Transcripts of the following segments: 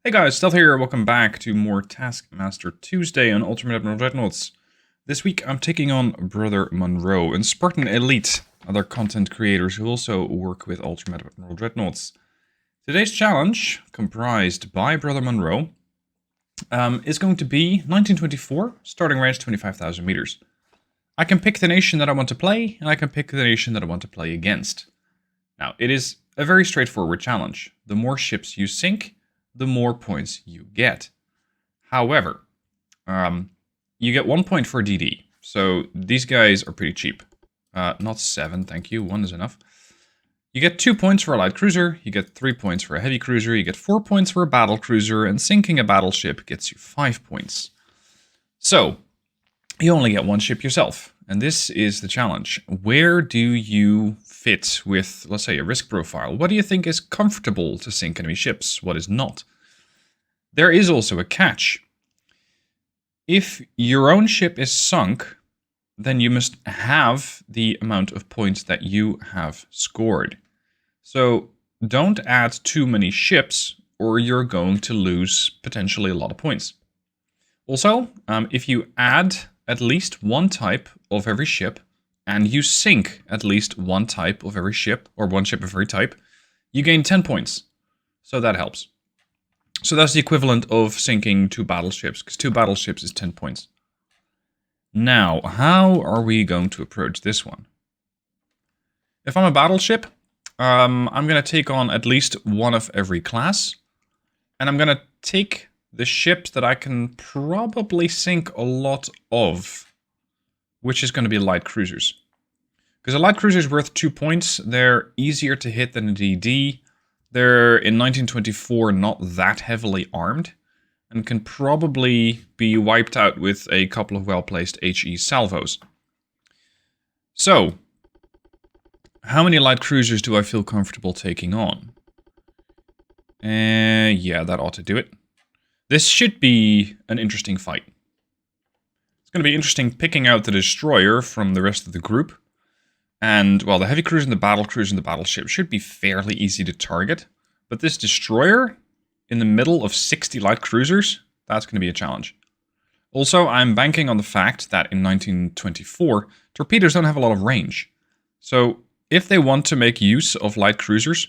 Hey guys, Stealth here, welcome back to more Taskmaster Tuesday on Ultimate Admiral Dreadnoughts. This week I'm taking on Brother Monroe and Spartan Elite, other content creators who also work with Ultimate Admiral Dreadnoughts. Today's challenge, comprised by Brother Monroe, is going to be 1924, starting range 25,000 meters. I can pick the nation that I want to play, and I can pick the nation that I want to play against. Now, it is a very straightforward challenge. The more ships you sink, the more points you get. However, you get 1 point for DD. So these guys are pretty cheap. Not 7, thank you. 1 is enough. You get 2 points for a light cruiser. You get 3 points for a heavy cruiser. You get 4 points for a battlecruiser. And sinking a battleship gets you 5 points. So you only get 1 ship yourself. And this is the challenge. Where do you fit with, let's say, a risk profile? What do you think is comfortable to sink enemy ships? What is not? There is also a catch. If your own ship is sunk, then you must have the amount of points that you have scored. So don't add too many ships, or you're going to lose potentially a lot of points. Also, if you add at least 1 type of every ship, and you sink at least 1 type of every ship, or 1 ship of every type, you gain 10 points. So that helps. So that's the equivalent of sinking 2 battleships, because 2 battleships is 10 points. Now, how are we going to approach this one? If I'm a battleship, I'm going to take on at least 1 of every class, and I'm going to take the ships that I can probably sink a lot of, which is going to be light cruisers. Because a light cruiser is worth 2 points, they're easier to hit than a DD, they're in 1924 not that heavily armed, and can probably be wiped out with a couple of well-placed HE salvos. So, how many light cruisers do I feel comfortable taking on? Yeah, that ought to do it. This should be an interesting fight. It's going to be interesting picking out the destroyer from the rest of the group. And, well, the heavy cruiser and the battlecruiser and the battleship should be fairly easy to target. But this destroyer, in the middle of 60 light cruisers, that's going to be a challenge. Also, I'm banking on the fact that in 1924, torpedoes don't have a lot of range. So, if they want to make use of light cruisers,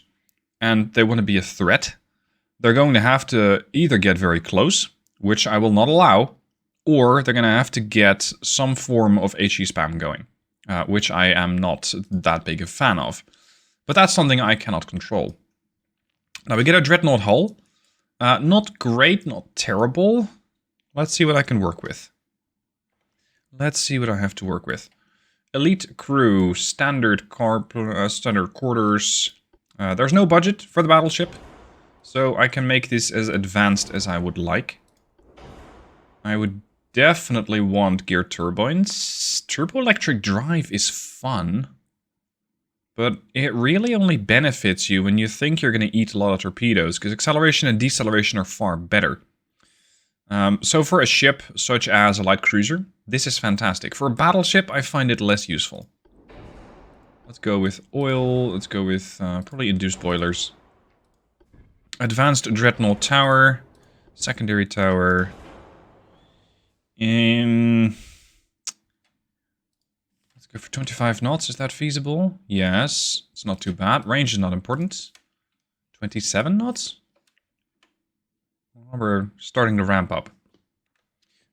and they want to be a threat, they're going to have to either get very close, which I will not allow, or they're going to have to get some form of HE spam going, which I am not that big a fan of. But that's something I cannot control. Now we get a Dreadnought hull. Not great, not terrible. Let's see what I can work with. Let's see what I have to work with. Elite crew, standard quarters. There's no budget for the battleship. So I can make this as advanced as I would like. I would definitely want geared turbines. Turbo-electric drive is fun. But it really only benefits you when you think you're going to eat a lot of torpedoes, because acceleration and deceleration are far better. So for a ship such as a light cruiser, this is fantastic. For a battleship, I find it less useful. Let's go with oil. Let's go with probably induced boilers. Advanced Dreadnought Tower, Secondary Tower. Let's go for 25 knots, is that feasible? Yes, it's not too bad. Range is not important. 27 knots? Well, we're starting to ramp up.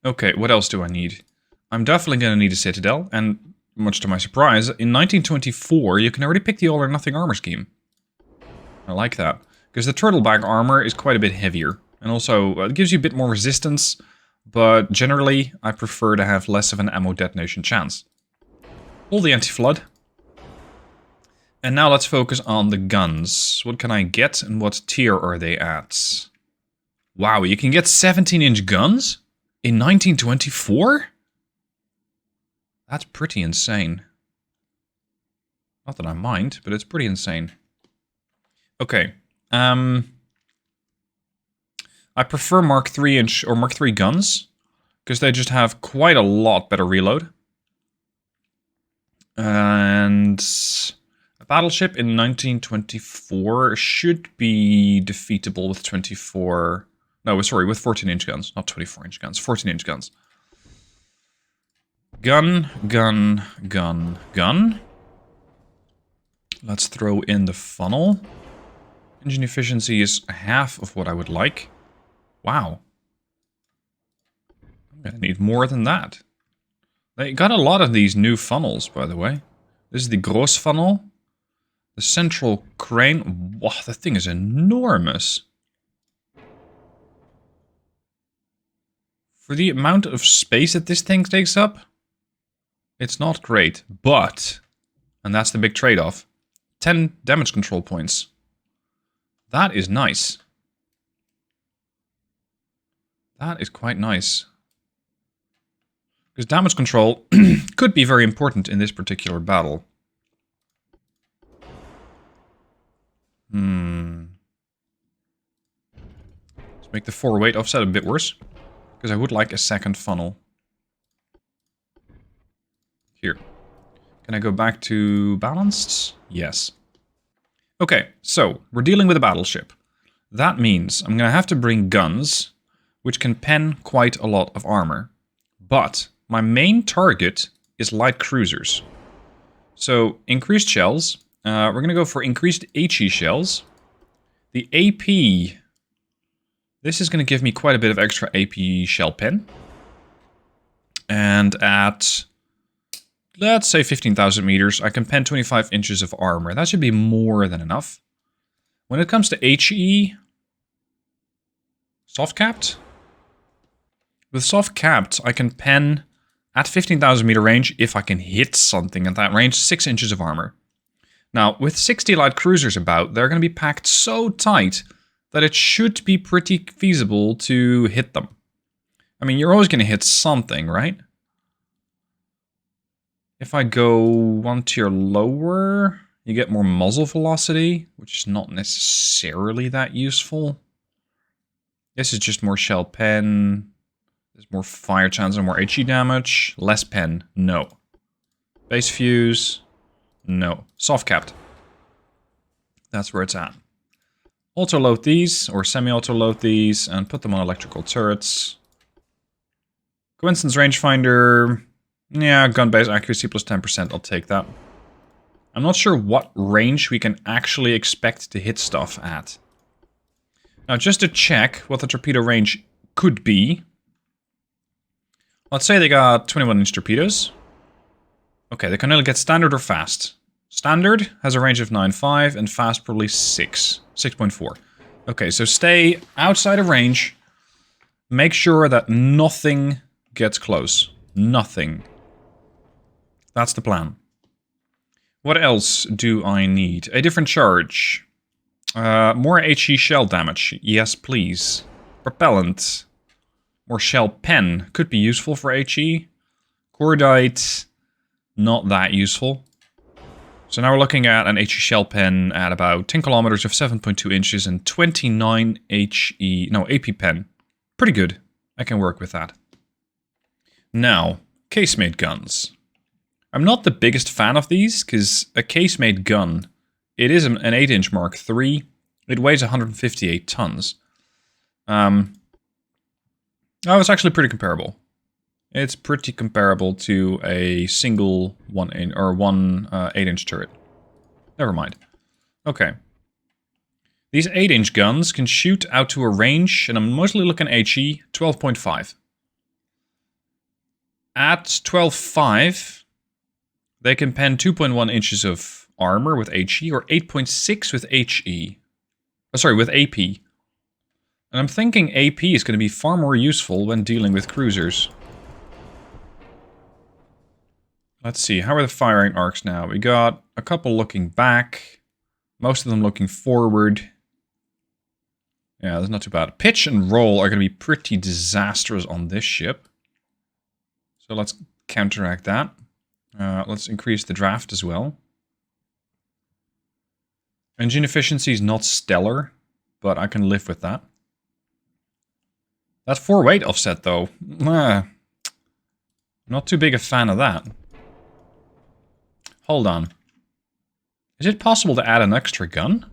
Okay, what else do I need? I'm definitely going to need a Citadel, and much to my surprise, in 1924 you can already pick the all or nothing armor scheme. I like that. Because the turtleback armor is quite a bit heavier. And also, it gives you a bit more resistance. But generally, I prefer to have less of an ammo detonation chance. All the anti-flood. And now let's focus on the guns. What can I get and what tier are they at? Wow, you can get 17-inch guns? In 1924? That's pretty insane. Not that I mind, but it's pretty insane. Okay. I prefer Mark 3-inch or Mark 3 guns, because they just have quite a lot better reload. And a battleship in 1924 should be defeatable with 24 No, sorry, with 14-inch guns. Not 24-inch guns. 14-inch guns. Gun, gun, gun, gun. Let's throw in the funnel. Engine efficiency is half of what I would like. Wow. I'm gonna need more than that. They got a lot of these new funnels, by the way. This is the Gros funnel. The central crane. Wow, that thing is enormous. For the amount of space that this thing takes up, it's not great. But, and that's the big trade-off, 10 damage control points. That is nice. That is quite nice. Because damage control could be very important in this particular battle. Let's make the 4-weight offset a bit worse. Because I would like a second funnel. Here. Can I go back to balanced? Yes. Okay, so we're dealing with a battleship. That means I'm going to have to bring guns, which can pen quite a lot of armor. But my main target is light cruisers. So increased shells. We're going to go for increased HE shells. The AP... This is going to give me quite a bit of extra AP shell pen. And at, let's say 15,000 meters, I can pen 25 inches of armor. That should be more than enough. When it comes to HE, soft capped? With soft capped, I can pen at 15,000 meter range, if I can hit something at that range, 6 inches of armor. Now, with 60 light cruisers about, they're going to be packed so tight that it should be pretty feasible to hit them. I mean, you're always going to hit something, right? If I go one tier lower, you get more muzzle velocity, which is not necessarily that useful. This is just more shell pen. There's more fire chance and more HE damage. Less pen, no. Base fuse, no. Soft capped. That's where it's at. Auto-load these, or semi-auto load these, and put them on electrical turrets. Coincidence rangefinder, yeah, gun-based accuracy plus 10%, I'll take that. I'm not sure what range we can actually expect to hit stuff at. Now, just to check what the torpedo range could be. Let's say they got 21-inch torpedoes. Okay, they can only get standard or fast. Standard has a range of 9.5 and fast probably 6.4. Okay, so stay outside of range. Make sure that nothing gets close. Nothing. That's the plan. What else do I need? A different charge. More HE shell damage. Yes, please. Propellant. More shell pen. Could be useful for HE. Cordite. Not that useful. So now we're looking at an HE shell pen at about 10 kilometers of 7.2 inches and 29 AP pen. Pretty good. I can work with that. Now, casemate guns. I'm not the biggest fan of these, because a casemate gun, it is an 8-inch Mark III. It weighs 158 tons. Oh, it's actually pretty comparable. It's pretty comparable to a single 8-inch turret. Never mind. Okay. These 8-inch guns can shoot out to a range, and I'm mostly looking HE, 12.5. At 12.5, they can pen 2.1 inches of armor with HE, or 8.6 with HE. Oh, sorry, with AP. And I'm thinking AP is going to be far more useful when dealing with cruisers. Let's see, how are the firing arcs now? We got a couple looking back, most of them looking forward. Yeah, that's not too bad. Pitch and roll are going to be pretty disastrous on this ship. So let's counteract that. Let's increase the draft as well. Engine efficiency is not stellar, but I can live with that. That 4-weight offset, though. Not too big a fan of that. Hold on. Is it possible to add an extra gun?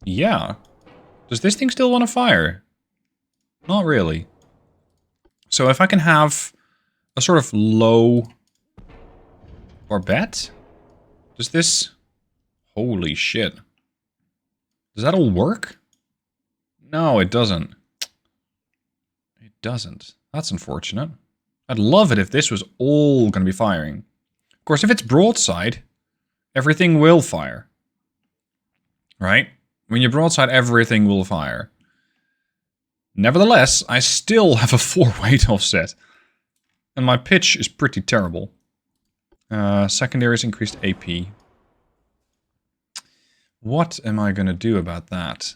Yeah. Does this thing still want to fire? Not really. So if I can have a sort of low barbette, does this... Holy shit. Does that all work? No, it doesn't. It doesn't. That's unfortunate. I'd love it if this was all going to be firing. Of course, if it's broadside, everything will fire. Right? When you're broadside, everything will fire. Nevertheless, I still have a 4 weight offset. And my pitch is pretty terrible. Secondaries increased AP. What am I going to do about that?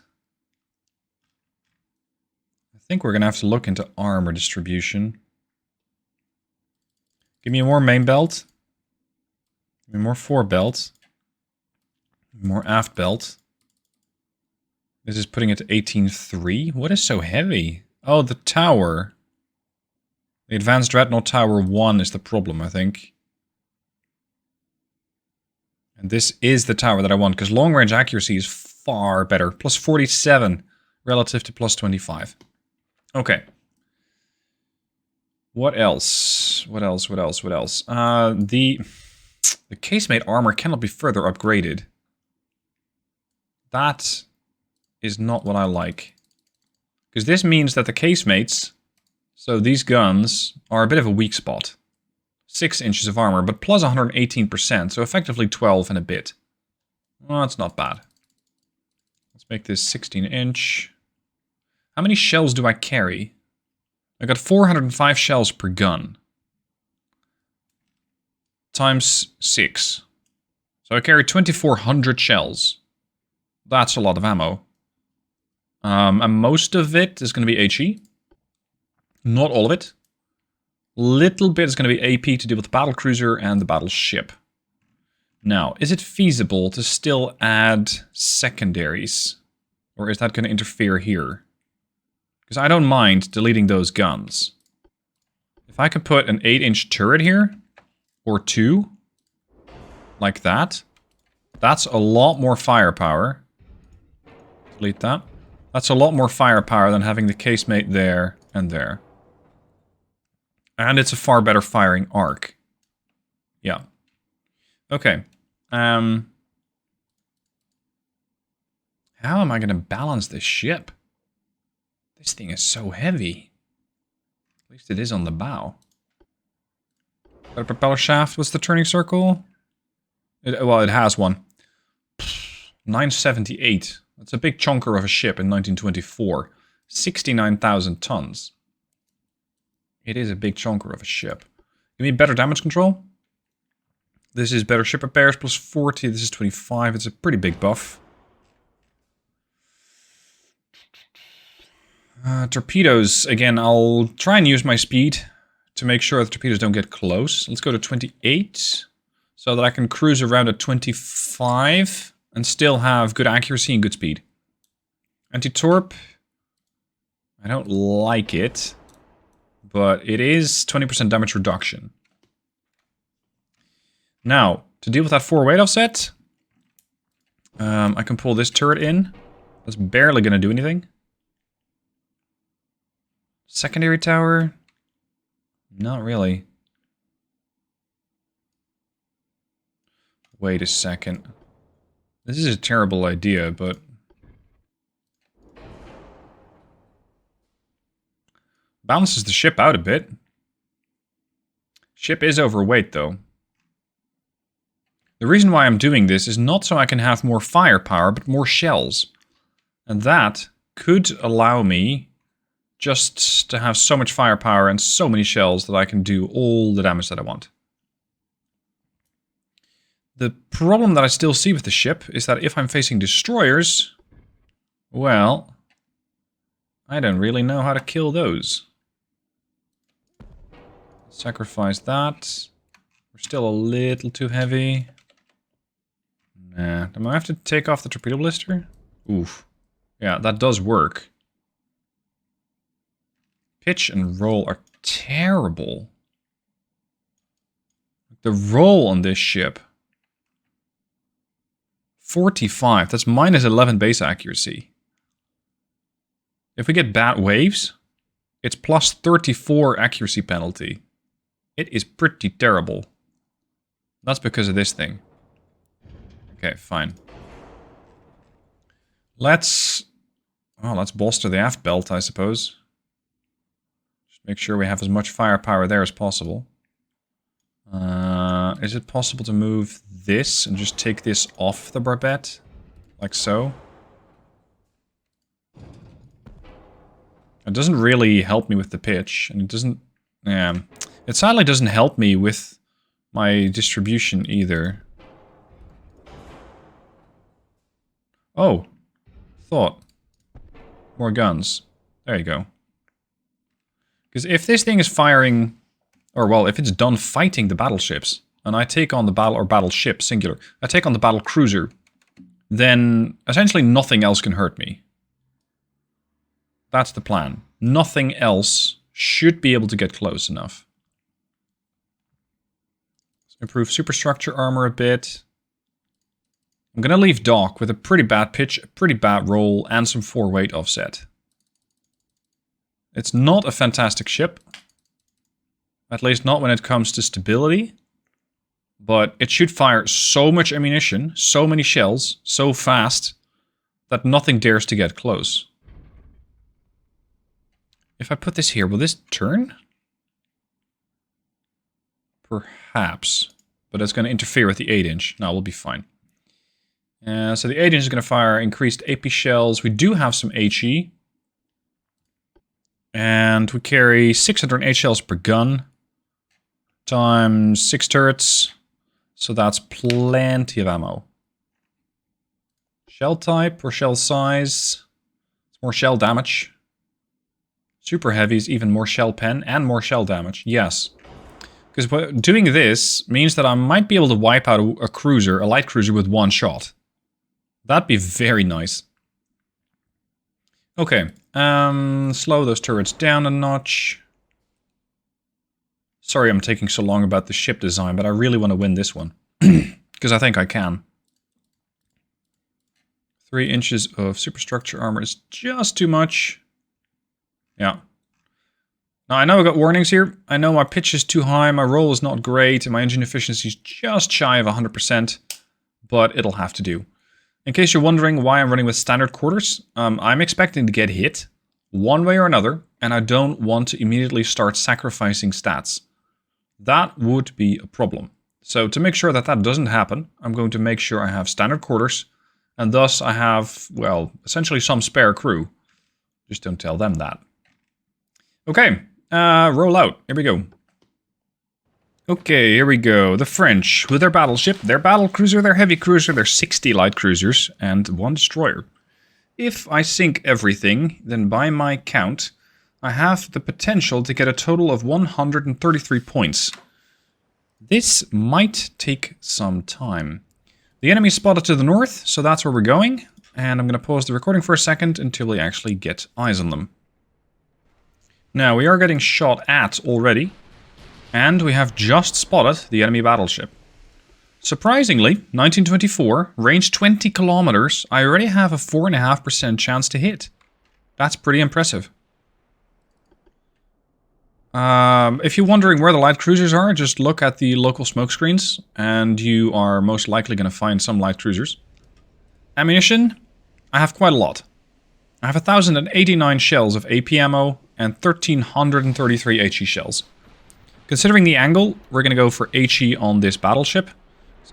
I think we're going to have to look into armor distribution. Give me more main belt. Give me more fore belt. More aft belt. This is putting it to 18.3. What is so heavy? Oh, the tower. The Advanced Dreadnought Tower 1 is the problem, I think. And this is the tower that I want, because long-range accuracy is far better. Plus 47 relative to plus 25. Okay. What else? What else? What else? What else? The casemate armor cannot be further upgraded. That is not what I like. Because this means that the casemates, so these guns, are a bit of a weak spot. 6 inches of armor, but plus 118%, so effectively 12 and a bit. Well, that's not bad. Let's make this 16 inch. How many shells do I carry? I got 405 shells per gun. Times 6. So I carry 2,400 shells. That's a lot of ammo. And most of it is going to be HE. Not all of it. Little bit is going to be AP to deal with the Battlecruiser and the Battleship. Now, is it feasible to still add secondaries? Or is that going to interfere here? Because I don't mind deleting those guns. If I could put an 8-inch turret here, or 2, like that, that's a lot more firepower. Delete that. That's a lot more firepower than having the casemate there and there. And it's a far better firing arc. Yeah. Okay. How am I going to balance this ship? This thing is so heavy. At least it is on the bow. Got a propeller shaft. What's the turning circle? Well, it has one. 978. That's a big chunker of a ship in 1924. 69,000 tons. It is a big chunker of a ship. Give me better damage control. This is better ship repairs, plus 40. This is 25. It's a pretty big buff. Torpedoes. Again, I'll try and use my speed to make sure the torpedoes don't get close. Let's go to 28. So that I can cruise around at 25 and still have good accuracy and good speed. Anti-torp. I don't like it. But it is 20% damage reduction. Now, to deal with that 4 weight offset, I can pull this turret in. That's barely going to do anything. Secondary tower? Not really. Wait a second. This is a terrible idea, but... balances the ship out a bit. Ship is overweight, though. The reason why I'm doing this is not so I can have more firepower, but more shells. And that could allow me just to have so much firepower and so many shells that I can do all the damage that I want. The problem that I still see with the ship is that if I'm facing destroyers, well, I don't really know how to kill those. Sacrifice that. We're still a little too heavy. Nah, do I have to take off the torpedo blister? Oof. Yeah, that does work. Pitch and roll are terrible. The roll on this ship. 45. That's minus 11 base accuracy. If we get bad waves, it's plus 34 accuracy penalty. It is pretty terrible. That's because of this thing. Okay, fine. Let's bolster the aft belt, I suppose. Just make sure we have as much firepower there as possible. Is it possible to move this and just take this off the barbette? Like so? It doesn't really help me with the pitch, and it doesn't... Yeah. It sadly doesn't help me with my distribution either. Oh. Thought. More guns. There you go. Because if this thing is firing... Or, well, if it's done fighting the battleships, and I take on the battleship, singular, I take on the Battlecruiser, then essentially nothing else can hurt me. That's the plan. Nothing else should be able to get close enough. Let's improve superstructure armor a bit. I'm gonna leave dock with a pretty bad pitch, a pretty bad roll, and some 4-weight offset. It's not a fantastic ship. At least not when it comes to stability. But it should fire so much ammunition, so many shells, so fast, that nothing dares to get close. If I put this here, will this turn? Perhaps. But it's going to interfere with the 8-inch. No, we'll be fine. So the 8-inch is going to fire increased AP shells. We do have some HE. And we carry 608 shells per gun. Times 6 turrets. So that's plenty of ammo. Shell type or shell size. It's more shell damage. Super heavies, even more shell pen and more shell damage. Yes. Because doing this means that I might be able to wipe out a cruiser, a light cruiser, with one shot. That'd be very nice. Okay. Slow those turrets down a notch. Sorry I'm taking so long about the ship design, but I really want to win this one. Because I think I can. 3 inches of superstructure armor is just too much. Yeah. Now I know I got warnings here. I know my pitch is too high, my roll is not great, and my engine efficiency is just shy of 100%. But it'll have to do. In case you're wondering why I'm running with standard quarters, I'm expecting to get hit one way or another, and I don't want to immediately start sacrificing stats. That would be a problem. So to make sure that that doesn't happen, I'm going to make sure I have standard quarters, and thus I have, well, essentially some spare crew. Just don't tell them that. Okay, roll out. Here we go. Okay, here we go. The French, with their battleship, their battlecruiser, their heavy cruiser, their 60 light cruisers, and 1 destroyer. If I sink everything, then by my count, I have the potential to get a total of 133 points. This might take some time. The enemy is spotted to the north, so that's where we're going. And I'm going to pause the recording for a second until we actually get eyes on them. Now, we are getting shot at already. And we have just spotted the enemy battleship. Surprisingly, 1924, range 20 kilometers, I already have a 4.5% chance to hit. That's pretty impressive. If you're wondering where the light cruisers are, just look at the local smoke screens, and you are most likely going to find some light cruisers. Ammunition, I have quite a lot. I have 1,089 shells of AP ammo and 1,333 HE shells. Considering the angle, we're going to go for HE on this battleship.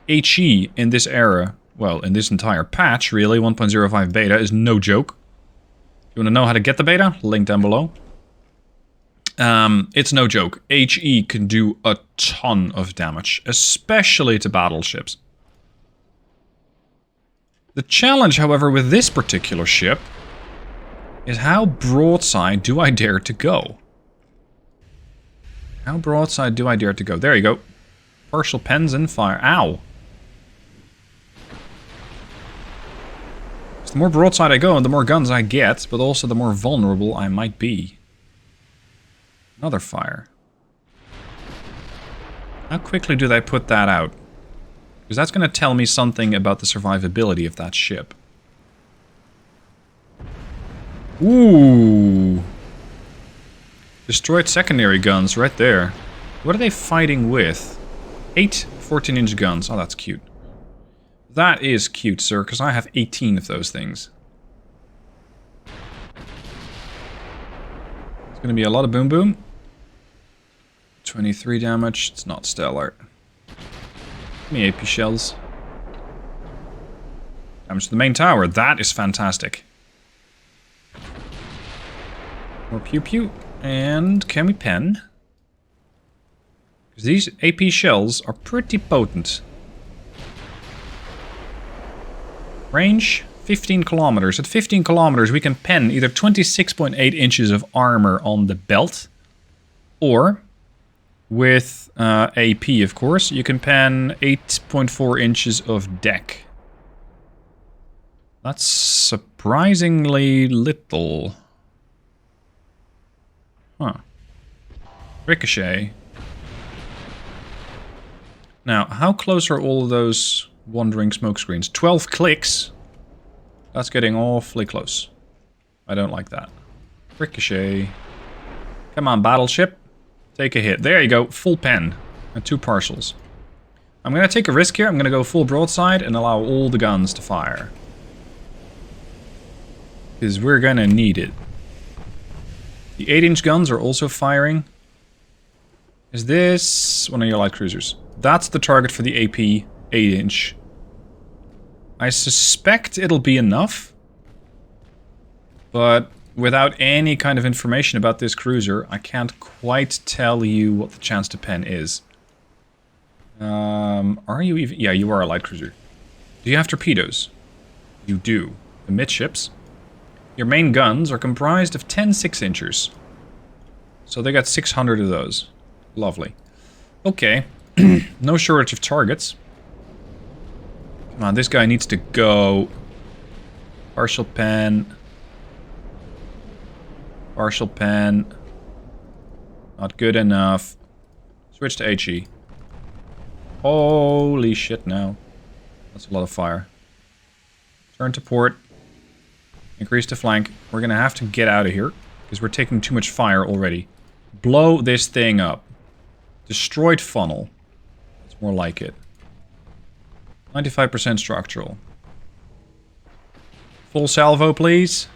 HE in this era, well, in this entire patch, really, 1.05 beta is no joke. If you want to know how to get the beta, link down below. It's no joke. HE can do a ton of damage, especially to battleships. The challenge, however, with this particular ship is how broadside do I dare to go? How broadside do I dare to go? There you go. Partial pens and fire. Ow! So the more broadside I go and the more guns I get, but also the more vulnerable I might be. Another fire. How quickly do they put that out? Because that's going to tell me something about the survivability of that ship. Ooh. Destroyed secondary guns right there. What are they fighting with? 8 14-inch guns. Oh, that's cute. That is cute, sir, because I have 18 of those things. It's going to be a lot of boom boom. 23 damage. It's not stellar. Give me AP shells. Damage to the main tower. That is fantastic. More pew pew. And can we pen? Because these AP shells are pretty potent. Range, 15 kilometers. At 15 kilometers, we can pen either 26.8 inches of armor on the belt, or, with AP, of course, you can pen 8.4 inches of deck. That's surprisingly little. Huh. Ricochet. Now, how close are all of those wandering smoke screens? 12 clicks. That's getting awfully close. I don't like that. Ricochet. Come on, Battleship. Take a hit. There you go. Full pen. And 2 partials. I'm going to take a risk here. I'm going to go full broadside and allow all the guns to fire. Because we're going to need it. The 8-inch guns are also firing. Is this one of your light cruisers? That's the target for the AP 8-inch. I suspect it'll be enough. But without any kind of information about this cruiser, I can't quite tell you what the chance to pen is. Are you even... Yeah, you are a light cruiser. Do you have torpedoes? You do. The midships. Your main guns are comprised of 10 6-inchers. So they got 600 of those. Lovely. Okay. No shortage of targets. Come on, this guy needs to go. Partial pen. Partial pen. Not good enough. Switch to HE. Holy shit, now. That's a lot of fire. Turn to port. Increase the flank. We're gonna have to get out of here, because we're taking too much fire already. Blow this thing up. Destroyed funnel. It's more like it. 95% structural. Full salvo, please.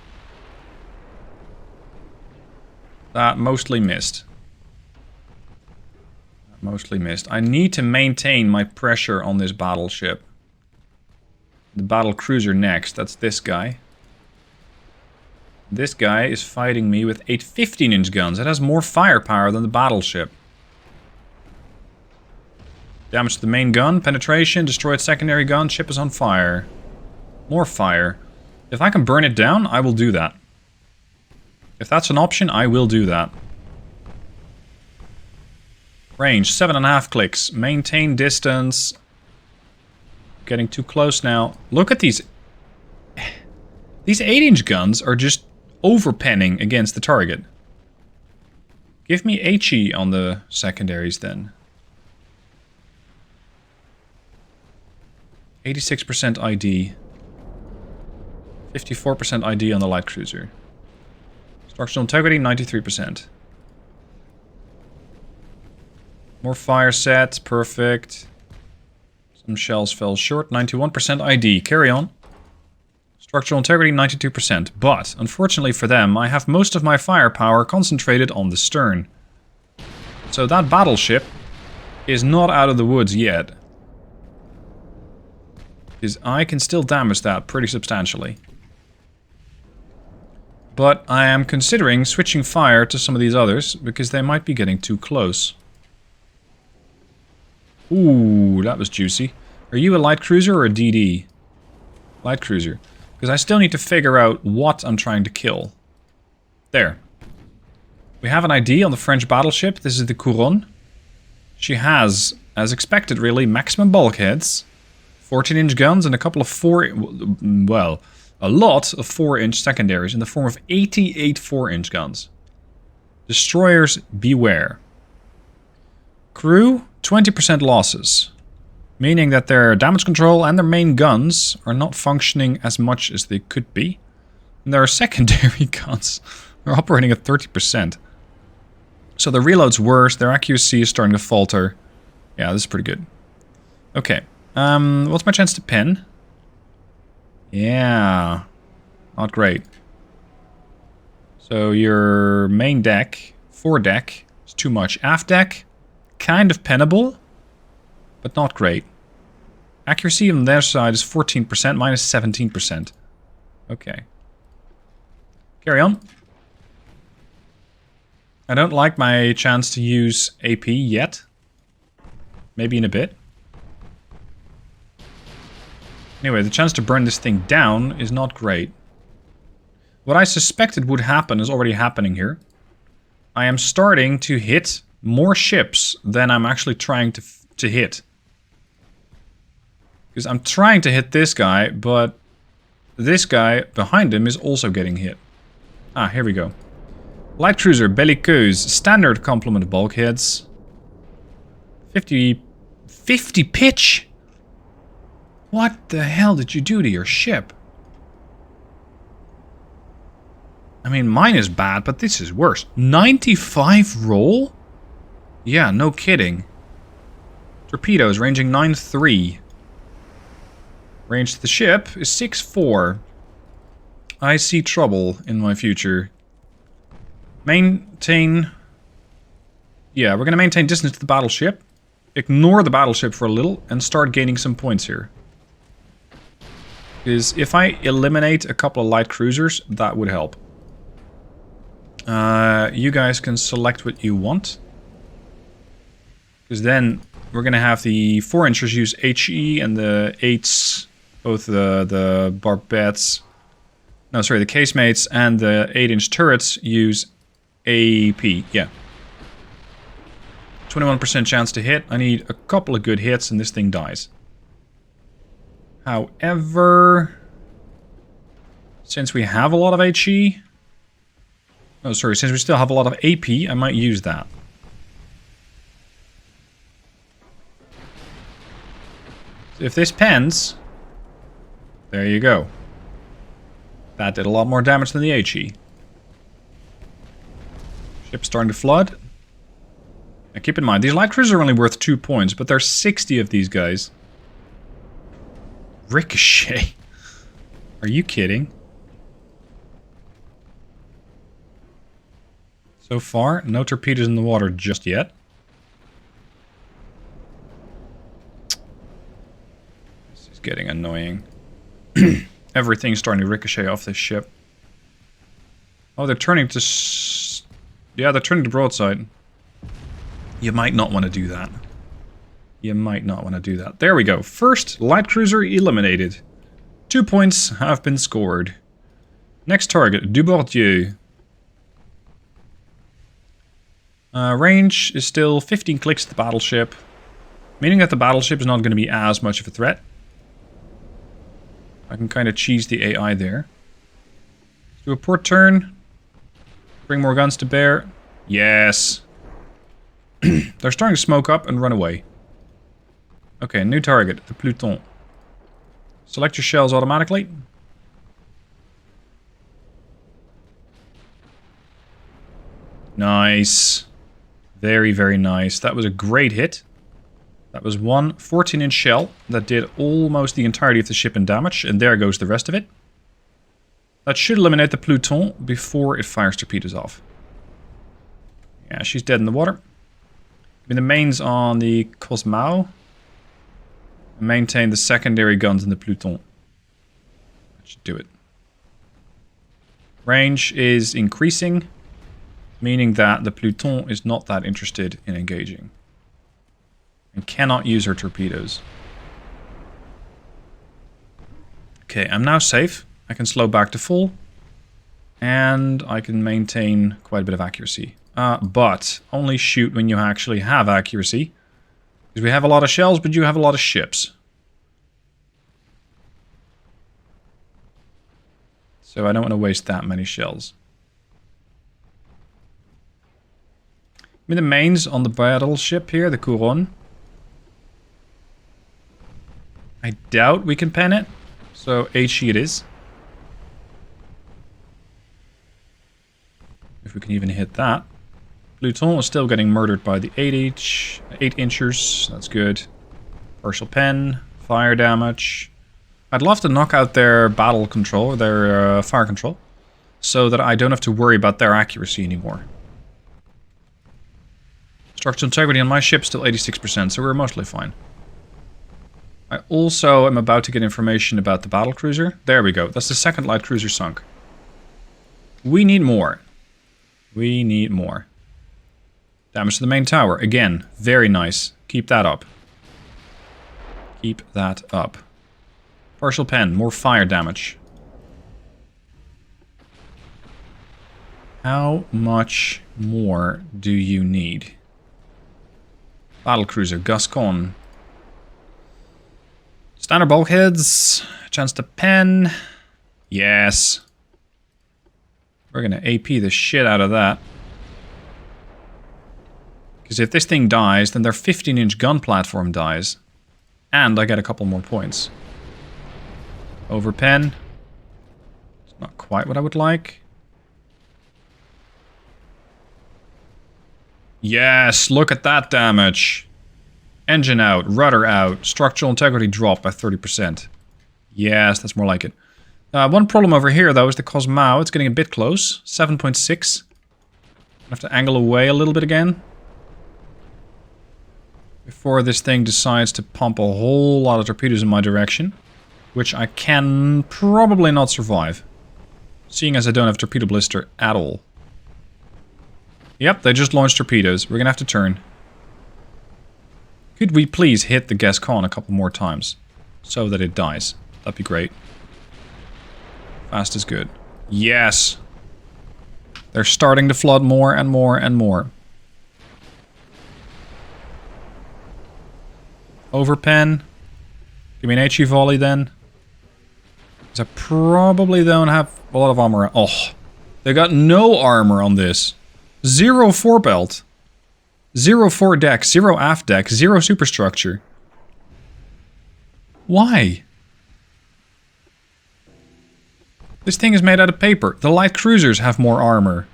That mostly missed. That mostly missed. I need to maintain my pressure on this battleship. The Battlecruiser next. That's this guy. This guy is fighting me with 8 15-inch guns. It has more firepower than the battleship. Damage to the main gun, penetration, destroyed secondary gun, ship is on fire. More fire. If I can burn it down, I will do that. If that's an option, I will do that. Range, 7.5 clicks. Maintain distance. Getting too close now. Look at these. These 8-inch guns are just overpenning against the target. Give me HE on the secondaries then. 86% ID. 54% ID on the light cruiser. Structural integrity, 93%. More fire set, perfect. Some shells fell short, 91% ID. Carry on. Structural integrity, 92%. But, unfortunately for them, I have most of my firepower concentrated on the stern. So that battleship is not out of the woods yet. Because I can still damage that pretty substantially. But I am considering switching fire to some of these others, because they might be getting too close. Ooh, that was juicy. Are you a light cruiser or a DD? Light cruiser. Because I still need to figure out what I'm trying to kill. There. We have an ID on the French battleship. This is the Couronne. She has, as expected really, maximum bulkheads, 14-inch guns, and a couple of a lot of 4-inch secondaries in the form of 88 4-inch guns. Destroyers, beware. Crew, 20% losses. Meaning that their damage control and their main guns are not functioning as much as they could be. And their secondary guns are operating at 30%. So the reload's worse, their accuracy is starting to falter. Yeah, this is pretty good. Okay. What's my chance to pin? Yeah. Not great. So your main deck, foredeck, is too much. Aft deck, kind of pinnable, but not great. Accuracy on their side is 14%, minus 17%. Okay. Carry on. I don't like my chance to use AP yet. Maybe in a bit. Anyway, the chance to burn this thing down is not great. What I suspected would happen is already happening here. I am starting to hit more ships than I'm actually trying to hit. Because I'm trying to hit this guy, but this guy behind him is also getting hit. Ah, here we go. Light cruiser, Battlecruiser, standard complement bulkheads. 50 pitch? What the hell did you do to your ship? I mean, mine is bad, but this is worse. 95 roll? Yeah, no kidding. Torpedoes ranging 9.3. Range to the ship is 6.4. I see trouble in my future. Maintain... Yeah, we're going to maintain distance to the battleship. Ignore the battleship for a little and start gaining some points here. Because if I eliminate a couple of light cruisers, that would help. You guys can select what you want. Because then we're going to have the 4-inchers use HE and the 8s, both the barbettes. No, sorry, the casemates and the 8-inch turrets use AP. Yeah. 21% chance to hit. I need a couple of good hits and this thing dies. However, since we have a lot of HE... Oh, sorry, since we still have a lot of AP, I might use that. If this pens, there you go. That did a lot more damage than the HE. Ship's starting to flood. Now keep in mind, these light cruisers are only worth 2 points, but there's 60 of these guys. Ricochet. Are you kidding? So far, no torpedoes in the water just yet. This is getting annoying. Everything's starting to ricochet off this ship. Oh, they're turning to... Yeah, they're turning to broadside. You might not want to do that. You might not want to do that. There we go. First light cruiser eliminated. 2 points have been scored. Next target, Dubourdieu. Range is still 15 clicks to the battleship. Meaning that the battleship is not going to be as much of a threat. I can kind of cheese the AI there. Do a port turn. Bring more guns to bear. Yes. They're starting to smoke up and run away. Okay, new target, the Pluton. Select your shells automatically. Nice. Very, very nice. That was a great hit. That was one 14-inch shell that did almost the entirety of the ship in damage, and there goes the rest of it. That should eliminate the Pluton before it fires torpedoes off. Yeah, she's dead in the water. The mains on the Cosmo. Maintain the secondary guns in the Pluton. That should do it. Range is increasing, meaning that the Pluton is not that interested in engaging. And cannot use her torpedoes. Okay, I'm now safe. I can slow back to full. And I can maintain quite a bit of accuracy. But only shoot when you actually have accuracy. Because we have a lot of shells, but you have a lot of ships. So I don't want to waste that many shells. I mean, the mains on the battleship here, the Couronne. I doubt we can pen it. So HE it is. If we can even hit that. Pluton is still getting murdered by the 8-inchers. That's good. Partial pen. Fire damage. I'd love to knock out their battle control, their fire control. So that I don't have to worry about their accuracy anymore. Structural integrity on my ship still 86%, so we're mostly fine. I also am about to get information about the Battlecruiser. There we go. That's the second light cruiser sunk. We need more. We need more. Damage to the main tower. Again, very nice. Keep that up. Keep that up. Partial pen. More fire damage. How much more do you need? Battlecruiser. Gascon. Standard bulkheads. Chance to pen. Yes. We're going to AP the shit out of that. Because if this thing dies, then their 15-inch gun platform dies. And I get a couple more points. Overpen. It's not quite what I would like. Yes, look at that damage. Engine out, rudder out, structural integrity dropped by 30%. Yes, that's more like it. One problem over here, though, is the Cosmo. It's getting a bit close. 7.6. I have to angle away a little bit again. Before this thing decides to pump a whole lot of torpedoes in my direction. Which I can probably not survive. Seeing as I don't have torpedo blister at all. Yep, they just launched torpedoes. We're gonna have to turn. Could we please hit the Gascon a couple more times? So that it dies. That'd be great. Fast is good. Yes! They're starting to flood more and more and more. Overpen. Give me an HE volley then. Because I probably don't have a lot of armor. Oh, they got no armor on this. 0 forebelt. 0 foredeck, 0 aft deck, 0 superstructure. Why? This thing is made out of paper. The light cruisers have more armor.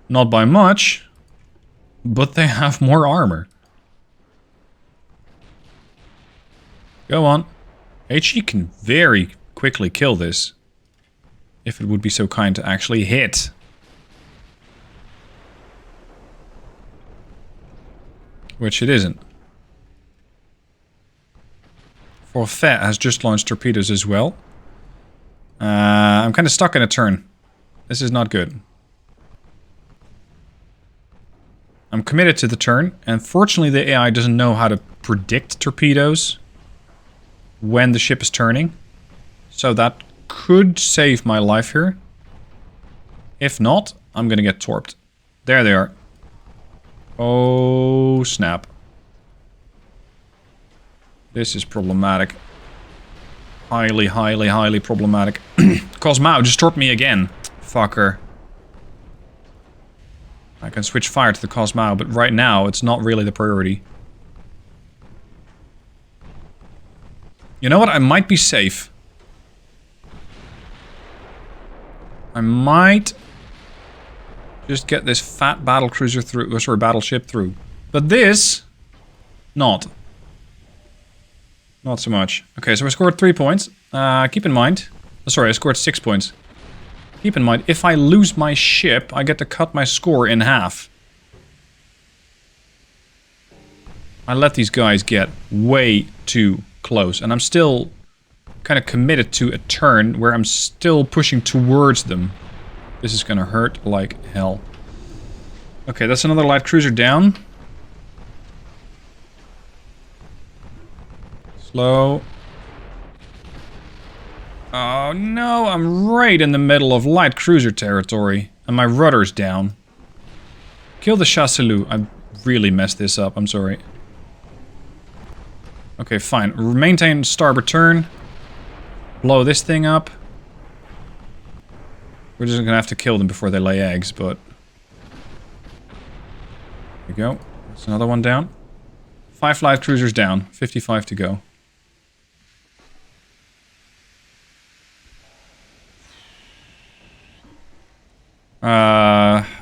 Not by much, but they have more armor. Go on. HE can very quickly kill this. If it would be so kind to actually hit. Which it isn't. Forfait has just launched torpedoes as well. I'm kind of stuck in a turn. This is not good. I'm committed to the turn, and fortunately the AI doesn't know how to predict torpedoes when the ship is turning. So that could save my life here. If not, I'm gonna get torped. There they are. Oh, snap. This is problematic. Highly, highly, highly problematic. Cosmo just torped me again. Fucker. I can switch fire to the Cosmo, but right now it's not really the priority. You know what? I might be safe. I might just get this fat battlecruiser through, or sorry, battleship through. But this, not so much. Okay, so I scored 3 points. Keep in mind, sorry, I scored 6 points. Keep in mind, if I lose my ship, I get to cut my score in half. I let these guys get way too close, and I'm still kind of committed to a turn where I'm still pushing towards them. This is gonna hurt like hell. Okay, that's another light cruiser down. Slow. Oh no, I'm right in the middle of light cruiser territory. And my rudder's down. Kill the Chasseloup. I really messed this up, I'm sorry. Okay, fine. Maintain starboard turn. Blow this thing up. We're just gonna have to kill them before they lay eggs, but... There we go. That's another one down. 5 light cruisers down. 55 to go.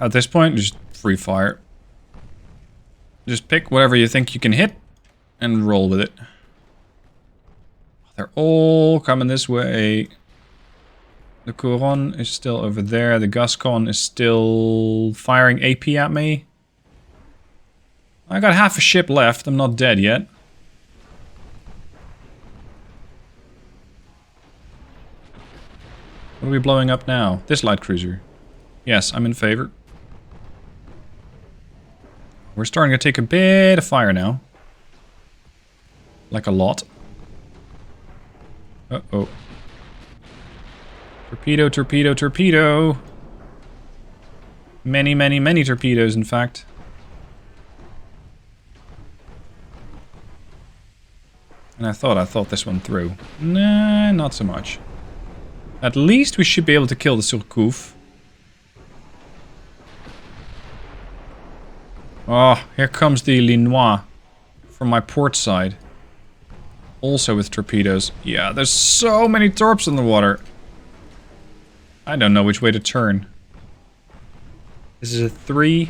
At this point, just free fire. Just pick whatever you think you can hit and roll with it. They're all coming this way. The Couronne is still over there. The Gascon is still firing AP at me. I got half a ship left. I'm not dead yet. What are we blowing up now? This light cruiser. Yes, I'm in favor. We're starting to take a bit of fire now. Like a lot. Uh-oh. Torpedo, torpedo, torpedo. Many, many, many torpedoes, in fact. And I thought this one through. Nah, not so much. At least we should be able to kill the Surcouf. Oh, here comes the Linois from my port side. Also with torpedoes. Yeah, there's so many torps in the water. I don't know which way to turn. This is a 4.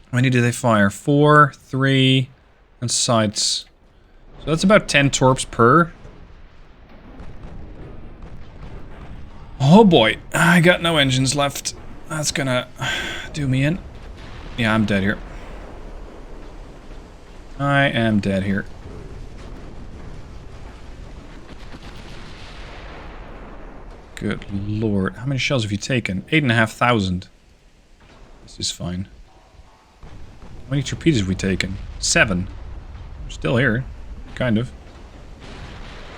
How many do they fire? 4, 3, and sights. So that's about 10 torps per. Oh boy, I got no engines left. That's gonna do me in. Yeah, I'm dead here. I am dead here. Good lord. How many shells have you taken? 8,500. This is fine. How many torpedoes have we taken? 7. We're still here. Kind of.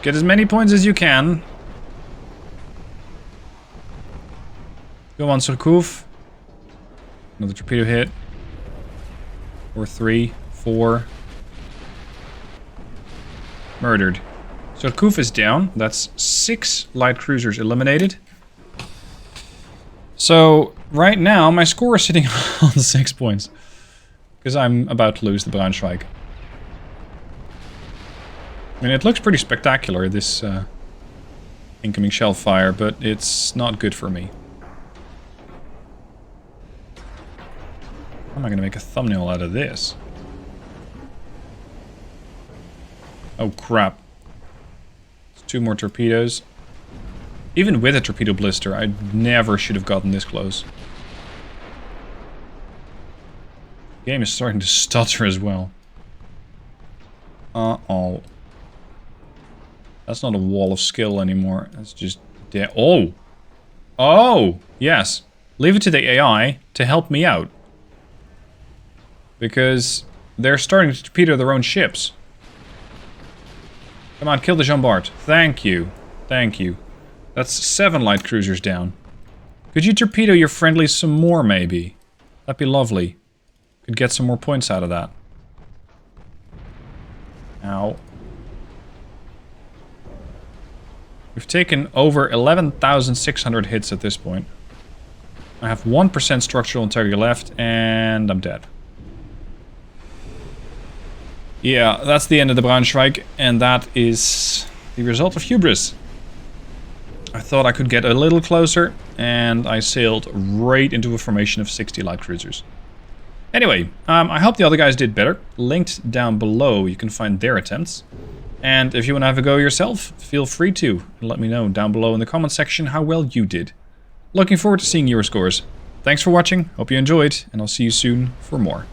Get as many points as you can. Go on, Surcouf. Another torpedo hit. 4, 3, 4. Murdered. Surcouf is down. That's 6 light cruisers eliminated. So, right now, my score is sitting on 6 points. Because I'm about to lose the Braunschweig. I mean, it looks pretty spectacular, this incoming shell fire, but it's not good for me. How am I going to make a thumbnail out of this? Oh, crap. 2 more torpedoes. Even with a torpedo blister, I never should have gotten this close. The game is starting to stutter as well. Uh-oh. That's not a wall of skill anymore. That's just... Oh! Oh! Yes. Leave it to the AI to help me out. Because they're starting to torpedo their own ships. Come on, kill the Jean Bart. Thank you. Thank you. That's 7 light cruisers down. Could you torpedo your friendlies some more, maybe? That'd be lovely. Could get some more points out of that. Ow. We've taken over 11,600 hits at this point. I have 1% structural integrity left, and I'm dead. Yeah, that's the end of the Braunschweig, and that is the result of hubris. I thought I could get a little closer, and I sailed right into a formation of 60 light cruisers. Anyway, I hope the other guys did better. Linked down below, you can find their attempts. And if you want to have a go yourself, feel free to. Let me know down below in the comment section how well you did. Looking forward to seeing your scores. Thanks for watching, hope you enjoyed, and I'll see you soon for more.